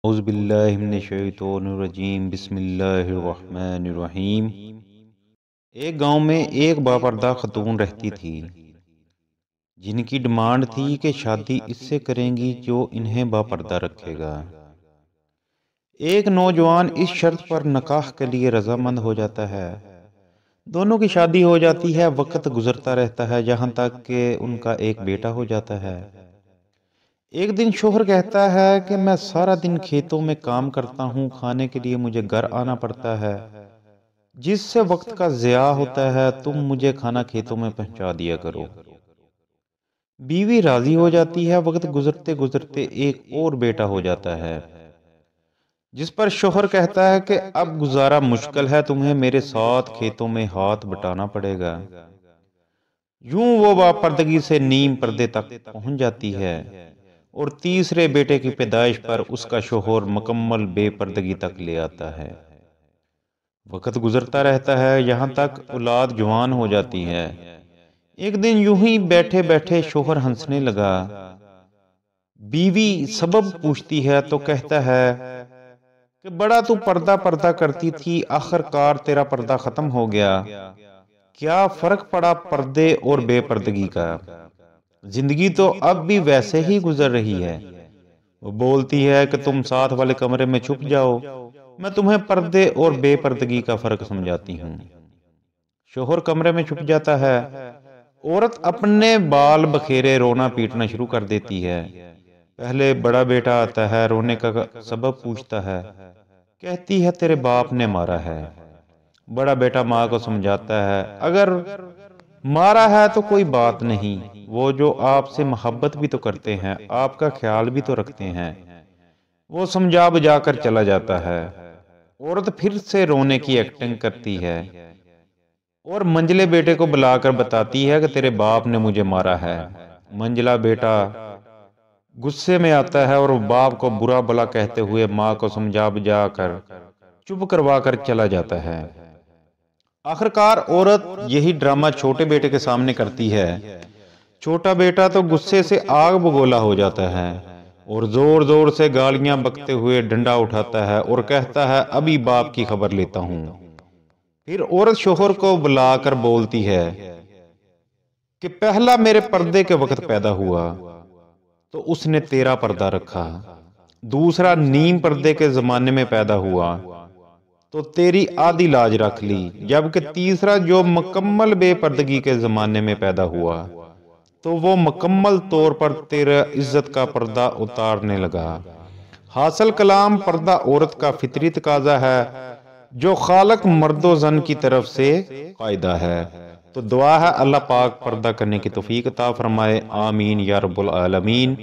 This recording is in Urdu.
اعوذ باللہ من الشیطان الرجیم، بسم اللہ الرحمن الرحیم۔ ایک گاؤں میں ایک باپردہ خاتون رہتی تھی جن کی ڈیمانڈ تھی کہ شادی اس سے کریں گی جو انہیں باپردہ رکھے گا۔ ایک نوجوان اس شرط پر نکاح کے لیے رضامند ہو جاتا ہے۔ دونوں کی شادی ہو جاتی ہے، وقت گزرتا رہتا ہے یہاں تک کہ ان کا ایک بیٹا ہو جاتا ہے۔ ایک دن شوہر کہتا ہے کہ میں سارا دن کھیتوں میں کام کرتا ہوں، کھانے کے لیے مجھے گھر آنا پڑتا ہے، جس سے وقت کا ضیاع ہوتا ہے، تم مجھے کھانا کھیتوں میں پہنچا دیا کرو۔ بیوی راضی ہو جاتی ہے۔ وقت گزرتے گزرتے ایک اور بیٹا ہو جاتا ہے، جس پر شوہر کہتا ہے کہ اب گزارا مشکل ہے، تمہیں میرے ساتھ کھیتوں میں ہاتھ بٹانا پڑے گا۔ یوں وہ باپردگی سے نیم پردے تک پہنچ جاتی ہے، اور تیسرے بیٹے کی پیدائش پر اس کا شوہر مکمل بے پردگی تک لے آتا ہے۔ وقت گزرتا رہتا ہے یہاں تک اولاد جوان ہو جاتی ہے۔ ایک دن یوں ہی بیٹھے بیٹھے شوہر ہنسنے لگا۔ بیوی سبب پوچھتی ہے تو کہتا ہے کہ بڑا تو پردہ پردہ کرتی تھی، آخر کار تیرا پردہ ختم ہو گیا۔ کیا فرق پڑا پردے اور بے پردگی کا؟ زندگی تو اب بھی ویسے ہی گزر رہی ہے۔ وہ بولتی ہے کہ تم ساتھ والے کمرے میں چھپ جاؤ، میں تمہیں پردے اور بے پردگی کا فرق سمجھاتی ہوں۔ شوہر کمرے میں چھپ جاتا ہے۔ عورت اپنے بال بکھیرے رونا پیٹنا شروع کر دیتی ہے۔ پہلے بڑا بیٹا آتا ہے، رونے کا سبب پوچھتا ہے، کہتی ہے تیرے باپ نے مارا ہے۔ بڑا بیٹا ماں کو سمجھاتا ہے، اگر مارا ہے تو کوئی بات نہیں، وہ جو آپ سے محبت بھی تو کرتے ہیں، آپ کا خیال بھی تو رکھتے ہیں۔ وہ سمجھا بجھا کر چلا جاتا ہے۔ عورت پھر سے رونے کی ایکٹنگ کرتی ہے اور منجلے بیٹے کو بلا کر بتاتی ہے کہ تیرے باپ نے مجھے مارا ہے۔ منجلا بیٹا غصے میں آتا ہے اور باپ کو برا بھلا کہتے ہوئے ماں کو سمجھا بجھا کر چپ کروا کر چلا جاتا ہے۔ آخرکار عورت یہی ڈرامہ چھوٹے بیٹے کے سامنے کرتی ہے۔ چھوٹا بیٹا تو غصے سے آگ بگولا ہو جاتا ہے اور زور زور سے گالیاں بکتے ہوئے ڈنڈا اٹھاتا ہے اور کہتا ہے ابھی باپ کی خبر لیتا ہوں۔ پھر عورت شوہر کو بلا کر بولتی ہے کہ پہلا میرے پردے کے وقت پیدا ہوا تو اس نے تیرا پردہ رکھا، دوسرا نیم پردے کے زمانے میں پیدا ہوا تو تیری آدھی لاج رکھ لی، جبکہ تیسرا جو مکمل بے پردگی کے زمانے میں پیدا ہوا تو وہ مکمل طور پر تیرا عزت کا پردہ اتارنے لگا۔ حاصل کلام، پردہ عورت کا فطری تقاضا ہے جو خالق مرد و زن کی طرف سے قاعدہ ہے۔ تو دعا ہے اللہ پاک پردہ کرنے کی توفیق عطا فرمائے، آمین یا رب العالمین۔